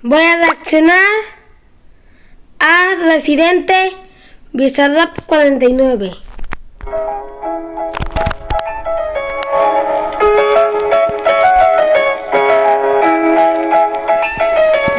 Voy a reaccionar a Residente Bizarrap 49.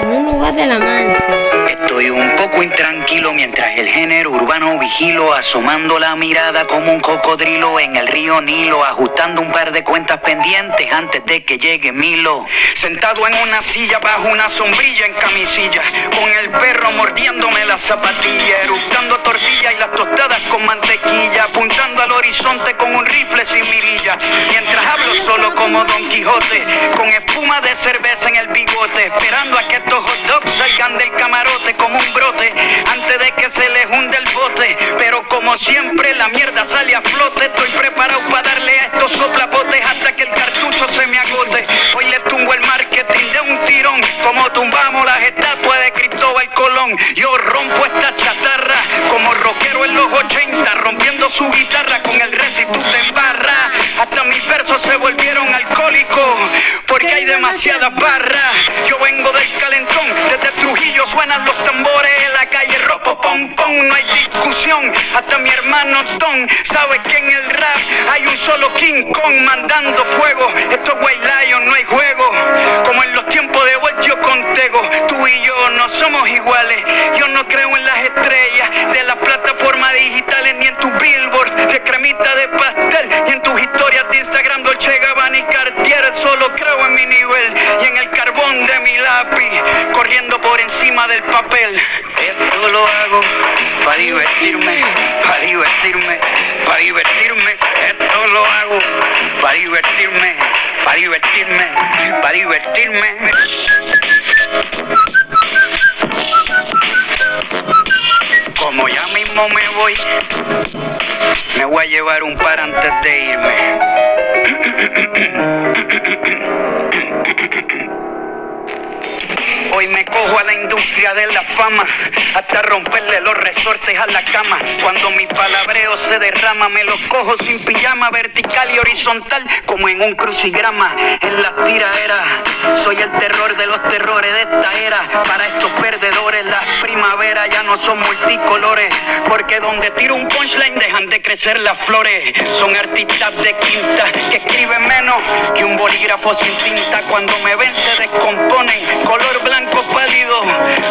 En un lugar de la Mancha. Estoy un poco intranquilo mientras el género urbano vigilo, asomando la mirada como un cocodrilo en el río Nilo, ajustando un par de cuentas pendientes antes de que llegue Milo. Sentado en una silla bajo una sombrilla en camisilla, con el perro mordiéndome la zapatilla, eructando tortilla y las tostadas con mantequilla, apuntando al horizonte con un rifle sin mirilla, mientras hablo solo como Don Quijote, con espuma de cerveza en el bigote, esperando a que estos hot dogs salgan del camarote como un brote, antes de que se les hunde el bote. Pero como siempre la mierda sale a flote, estoy preparado para darle a estos soplapotes hasta que el cartucho se me agote. Hoy le tumbo el marketing de un tirón, como tumbamos las estatuas de Cristóbal Colón. Yo rompo esta chatarra como rockero en los 80, rompiendo su guitarra con el Resi tú te embarras. Hasta mis versos se volvieron alcohólicos porque hay demasiadas barras. Yo vengo del calentón, desde Trujillo suenan los tambores, en la calle ropo pom pom, no hay discusión. Hasta mi hermano Don sabe que en el rap hay un solo King Kong mandando fuego. Esto es White Lion, no hay juego, como en los tiempos de Voltio con Tego. Tú y yo no somos iguales, yo no creo en las estrellas de las plataformas digitales, ni en tus billboards de cremita de pastel, ni en tus historias de Instagram Dolce Gabbana y Cartier. Solo creo en mi nivel y en el carbón de mi lápiz, corriendo por encima del papel. Esto lo hago para divertirme, para divertirme, para divertirme. Esto lo hago para divertirme, para divertirme, para divertirme. Como ya mismo me voy a llevar un par antes de irme. Hoy me cojo a la industria de la fama, hasta romperle los resortes a la cama. Cuando mi palabreo se derrama, me los cojo sin pijama, vertical y horizontal, como en un crucigrama. En las tiraderas, soy el terror de los terrores de esta era. Para estos perdedores, las primaveras ya no son multicolores, porque donde tiro un punchline dejan de crecer las flores. Son artistas de quinta que escriben menos que un bolígrafo sin tinta. Cuando me ven se descomponen, color blanco pálido,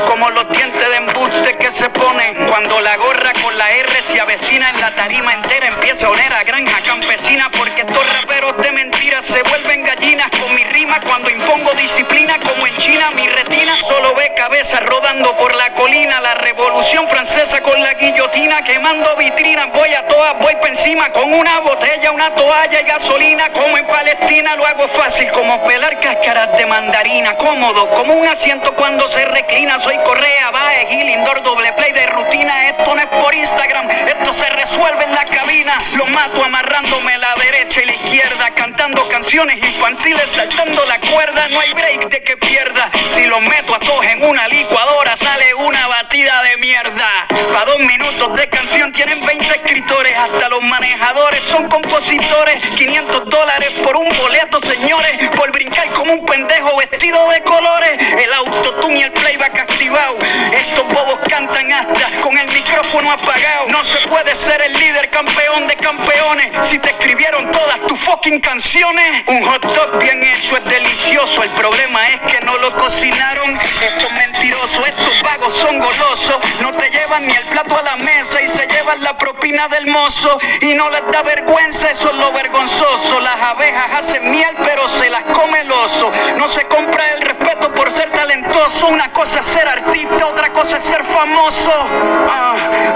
como los dientes de embuste que se ponen. Cuando la gorra con la R se avecina en la tarima entera, empieza a oler a granja campesina, porque estos raperos de mentiras se vuelven gallinas con mi rima. Cuando impongo disciplina como en China, mi retina solo ve cabezas rodando por la colina. La revolución francesa con la guillotina, quemando vitrinas, voy a todas, voy pa' encima con una botella, una toalla y gasolina. Como en Palestina lo hago fácil como pelar cáscaras de mandarina, cómodo como un asiento cuando se reclina. Soy Correa, Baez, Gil, Indoor, doble play de rutina. Esto no es por Instagram, esto se resuelve en la cabina. Lo mato amarrándome la derecha y la izquierda, cantando canciones infantiles, saltando la cuerda. No hay break de que pierda, si los meto a todos en una licuadora sale una batida de mierda. Pa' 2 minutos de canción tienen 20 escritores, hasta los manejadores son compositores. $500 por un boleto, señores, por brincar como un pendejo vestido de colores. El autotune y el playback activado, estos bobos cantan hasta con el micrófono apagado. No se puede ser el líder campeón de campeones si te escribieron todas tus fucking canciones. Un hot dog bien hecho es delicioso, el problema es que no lo cocinaron. Estos mentirosos, estos vagos son golosos, no te llevan ni el plato a la mesa y se llevan la propina del mozo. Y no les da vergüenza, eso es lo vergonzoso. Las abejas hacen miel pero se las come el oso. No se compra el respeto por ser talentoso. Una cosa es ser artista, otra cosa es ser famoso.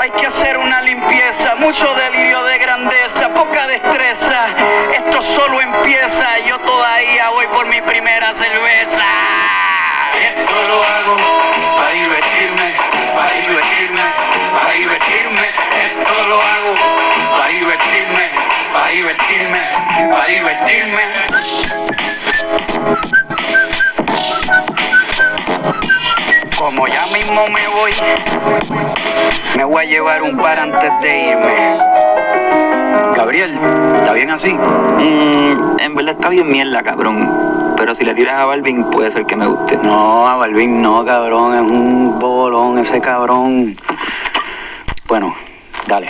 Hay que hacer una limpieza, mucho delirio de grandeza, poca destreza. Esto solo empieza, yo todavía voy por mi primera cerveza. Esto lo hago para divertirme, para divertirme, para divertirme. Esto lo hago para divertirme, para divertirme, para divertirme. Como ya mismo me voy a llevar un par antes de irme. Gabriel, ¿está bien así? En verdad está bien mierda, cabrón. Pero Pero si le tiras a Balvin, puede ser que me guste. No, a Balvin no, cabrón. Es un bobolón ese cabrón. Bueno, dale.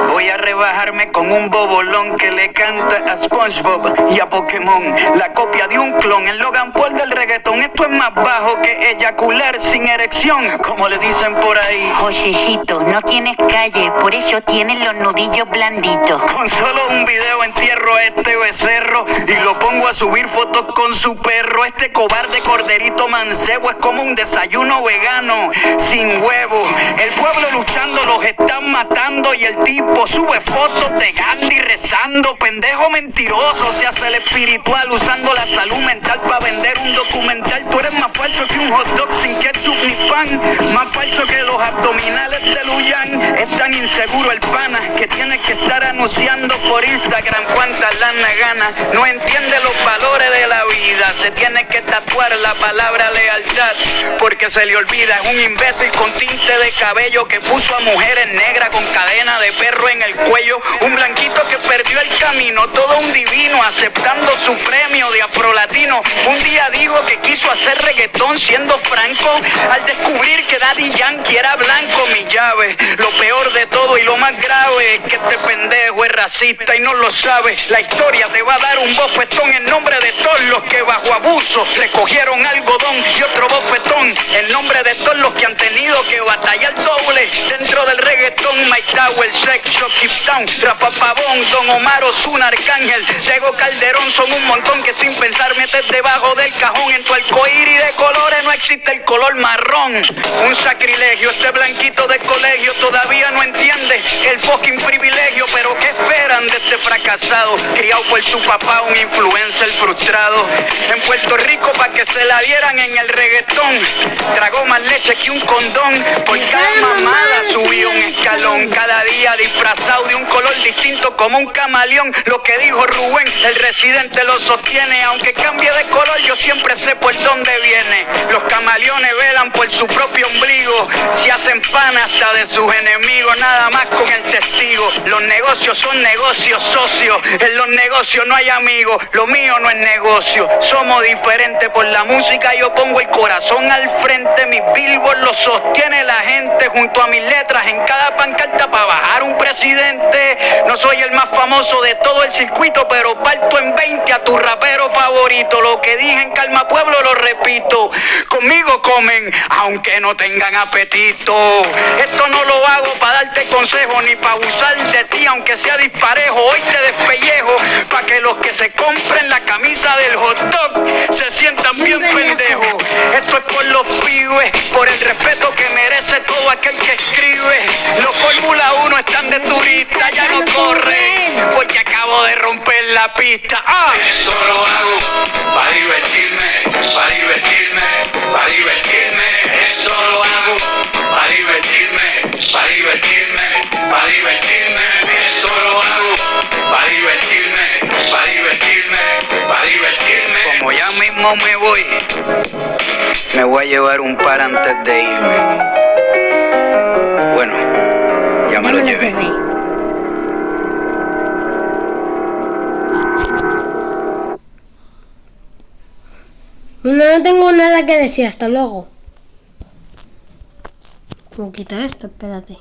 Voy a rebajarme con un bobolón que le canta a SpongeBob y a Pokémon. La copia de un clon, el Logan Paul del reggaetón. Esto es más bajo que eyacular sin erección, como le dicen por ahí. Joshechito, no tienes calle, por eso tienes los nudillos blanditos. Con solo un video entierro a este becerro y lo pongo a subir fotos con su perro. Este cobarde corderito mancebo es como un desayuno vegano sin huevo. El pueblo luchando los están matando y el tipo sube fotos de Gandhi rezando. Pendejo mentiroso, se hace el espiritual usando la salud mental para vender un documental. Tú eres más falso que un hot dog sin ketchup ni pan, más falso que los abdominales de Luyan. Es tan inseguro el pana que tiene que estar anunciando por Instagram cuántas lana gana. No entiende los valores de la vida, se tiene que tatuar la palabra lealtad porque se le olvida. Es un imbécil con tinte de cabello que puso a mujeres negras con cadena de perro en el cuello. Un blanquito que perdió el camino, todo un divino aceptando su premio de afrolatino. Un día dijo que quiso hacer reggaetón siendo franco al descubrir que Daddy Yankee era blanco. Mi llave, lo peor de todo y lo más grave es que este pendejo es racista y no lo sabe. La historia te va a dar un bofetón en nombre de todos los que bajo abuso recogieron algodón y otro bofetón en nombre de todos los que han tenido que batallar doble dentro del reggaetón. Mike Tower, Sex Shop, Keep Town, Rafa Pavón, Don Omar, Ozuna, Arcángel, Tego Calderón, son un montón que sin pensar metes debajo del cajón. En tu arcoíris de colores no existe el color marrón. Un sacrilegio, este blanquito de colegio todavía no entiende el fucking privilegio. Pero ¿qué esperan de este fracasado? Criado por su papá, un influencer frustrado en Puerto Rico pa' que se la dieran en el reggaetón. Tragó más leche que un condón, por cada mamada subió un escalón. Cada día disfrazado de un color distinto como un camaleón. Lo que dijo Rubén, el residente lo sostiene. Aunque cambie de color yo siempre sé por dónde viene. Los camaleones velan por su propio ombligo, se hacen pan hasta de sus enemigos, nada más con el testigo. Los negocios son negocios socios, en los negocios no hay amigos. Lo mío no es negocio, somos diferentes. Por la música yo pongo el corazón al frente. Mis billboards los sostiene la gente junto a mis letras en cada pancarta para bajar un presidente. No soy el más famoso de todo el circuito, pero parto en 20 a tu rapero favorito. Lo que dije en Calma Pueblo lo repito, conmigo comen aunque no tengan apetito. Esto no lo hago para darte consejo ni para abusar de ti aunque sea disparejo. Hoy te despellejo para que los que se compren la camisa del hot dog se sientan bien pendejos. Esto es por los pibes, por el respeto que merece todo aquel que escribe. Los Fórmula 1 están de turista, ya no corren porque acabo de romper la pista. Esto lo hago para divertirme, para divertirme, para divertirme. Esto lo hago para divertirme, para divertirme, para divertirme. Esto lo hago para divertirme, para divertirme, para divertirme. Como ya mismo me voy a llevar un par antes de irme. Bueno, ya me lo llevé. No tengo nada que decir, hasta luego. ¿Cómo quita esto? Espérate.